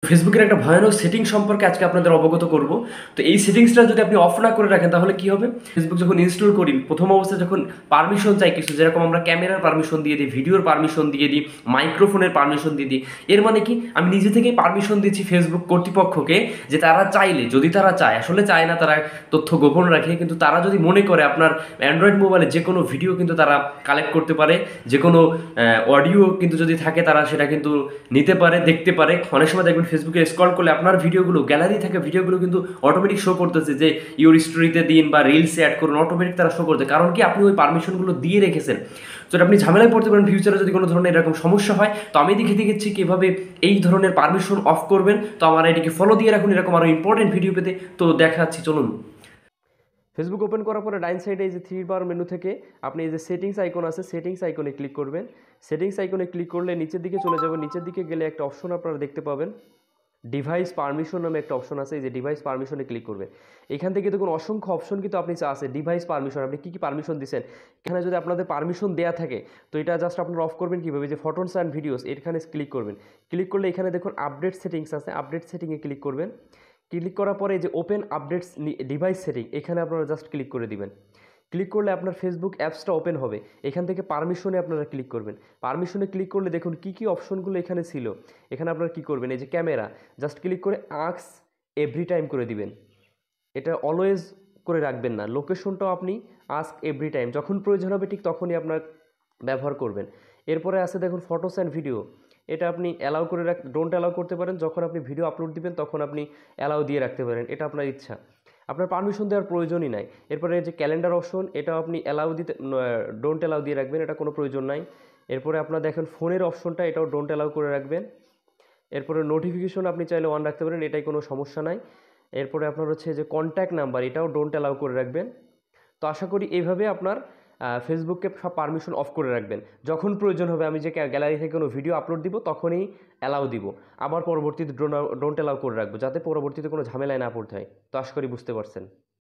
ফেসবুকের একটা ভয়ানক সেটিং সম্পর্কে আজকে আপনাদের অবগত করব। তো এই সেটিংসটা যদি আপনি অফ না করে রাখেন তাহলে কি হবে? ফেসবুক যখন ইনস্টল করি প্রথম অবস্থায় যখন পারমিশন চাই কিছু, যেরকম আমরা ক্যামেরার পারমিশন দিয়ে দিই, ভিডিওর পারমিশন দিয়ে দিই, মাইক্রোফোনের পারমিশন দিয়ে দিই। এর মানে কি আমি নিজে থেকেই পারমিশন দিচ্ছি ফেসবুক কর্তৃপক্ষকে যে তারা চাইলে, যদি তারা চায়, আসলে চায় না, তারা তথ্য গোপন রাখে, কিন্তু তারা যদি মনে করে আপনার অ্যান্ড্রয়েড মোবাইলে যে কোনো ভিডিও কিন্তু তারা কালেক্ট করতে পারে, যে কোনো অডিও কিন্তু যদি থাকে তারা সেটা কিন্তু নিতে পারে, দেখতে পারে। অনেক সময় দেখবেন ফেসবুকে স্ক্রল করলে আপনার ভিডিওগুলো, গ্যালারি থাকে ভিডিওগুলো কিন্তু অটোমেটিক শো করতেছে যে ইউর স্টোরিতে দিন বা রিলসে অ্যাড করুন, অটোমেটিক তারা শো করতে, কারণ কি আপনি ওই পারমিশনগুলো দিয়ে রেখেছেন। তো আপনি ঝামেলায় পড়তে পারেন ফিউচারে যদি কোনো ধরনের এরকম সমস্যা হয়। তো আমি দেখে দিচ্ছি কীভাবে এই ধরনের পারমিশন অফ করবেন। তো আমার এটিকে ফলো দিয়ে রাখুন এরকম আরও ইম্পর্টেন্ট ভিডিও পেতে। তো দেখাচ্ছি, চলুন। ফেসবুক ওপেন করার পরে ডাইন সাইডে এই যে থ্রি বার মেনু থেকে আপনি এই যে সেটিংস আইকন আছে, সেটিংস আইকনে ক্লিক করবেন। সেটিংস আইকনে ক্লিক করলে নিচের দিকে চলে যাবেন। নিচের দিকে গেলে একটা অপশন আপনারা দেখতে পাবেন, ডিভাইস পারমিশন নামে একটা অপশন আছে। এই যে ডিভাইস পারমিশনে ক্লিক করবে। এখান থেকে দেখুন অসংখ্য অপশন কিন্তু আপনি আছে ডিভাইস পারমিশন, আপনি কী কী পারমিশন দিচ্ছেন। এখানে যদি আপনাদের পারমিশন দেওয়া থাকে তো এটা জাস্ট আপনারা অফ করবেন কীভাবে, যে ফটোস অ্যান্ড ভিডিওস এখানে ক্লিক করবেন। ক্লিক করলে এখানে দেখুন আপডেট সেটিংস আছে, আপডেট সেটিংয়ে ক্লিক করবেন। ক্লিক করার পরে যে ওপেন আপডেটস ডিভাইস সেটিং, এখানে আপনারা জাস্ট ক্লিক করে দিবেন। ক্লিক করলে আপনার ফেসবুক অ্যাপসটা ওপেন হবে। এখান থেকে পারমিশনে আপনারা ক্লিক করবেন। পারমিশনে ক্লিক করলে দেখুন কী কী অপশনগুলো এখানে ছিল। এখানে আপনারা কী করবেন, এই যে ক্যামেরা, জাস্ট ক্লিক করে আস্ক এভরি টাইম করে দিবেন। এটা অলওয়েজ করে রাখবেন না। লোকেশনটাও আপনি আস্ক এভরি টাইম, যখন প্রয়োজন হবে ঠিক তখনই আপনার ব্যবহার করবেন। এরপরে আছে দেখুন ফটোস অ্যান্ড ভিডিও, এটা আপনি অ্যালাউ করে ডোন্ট অ্যালাউ করতে পারেন। যখন আপনি ভিডিও আপলোড দিবেন তখন আপনি অ্যালাউ দিয়ে রাখতে পারেন, এটা আপনার ইচ্ছা, আপনার পারমিশন দেওয়ার প্রয়োজনই নাই। এরপরে যে ক্যালেন্ডার অপশন, এটাও আপনি অ্যালাউ দিতে, ডোন্ট অ্যালাউ দিয়ে রাখবেন, এটা কোনো প্রয়োজন নাই। এরপরে আপনার দেখেন ফোনের অপশনটা, এটাও ডোন্ট অ্যালাউ করে রাখবেন। এরপরে নোটিফিকেশন আপনি চাইলে অন রাখতে পারেন, এটাই কোনো সমস্যা নাই। এরপরে আপনার হচ্ছে যে কন্ট্যাক্ট নাম্বার, এটাও ডোন্ট অ্যালাউ করে রাখবেন। তো আশা করি এইভাবে আপনার ফেসবুককে সব পারমিশন অফ করে রাখবেন। যখন প্রয়োজন হবে আমি যে গ্যালারি থেকে কোনো ভিডিও আপলোড দিব তখনই অ্যালাউ দিব, আবার পরবর্তীতে ডোন্ট অ্যালাউ করে রাখবো, যাতে পরবর্তীতে কোনো ঝামেলায় না পড়তে হয়। তো আশা করি বুঝতে পারছেন।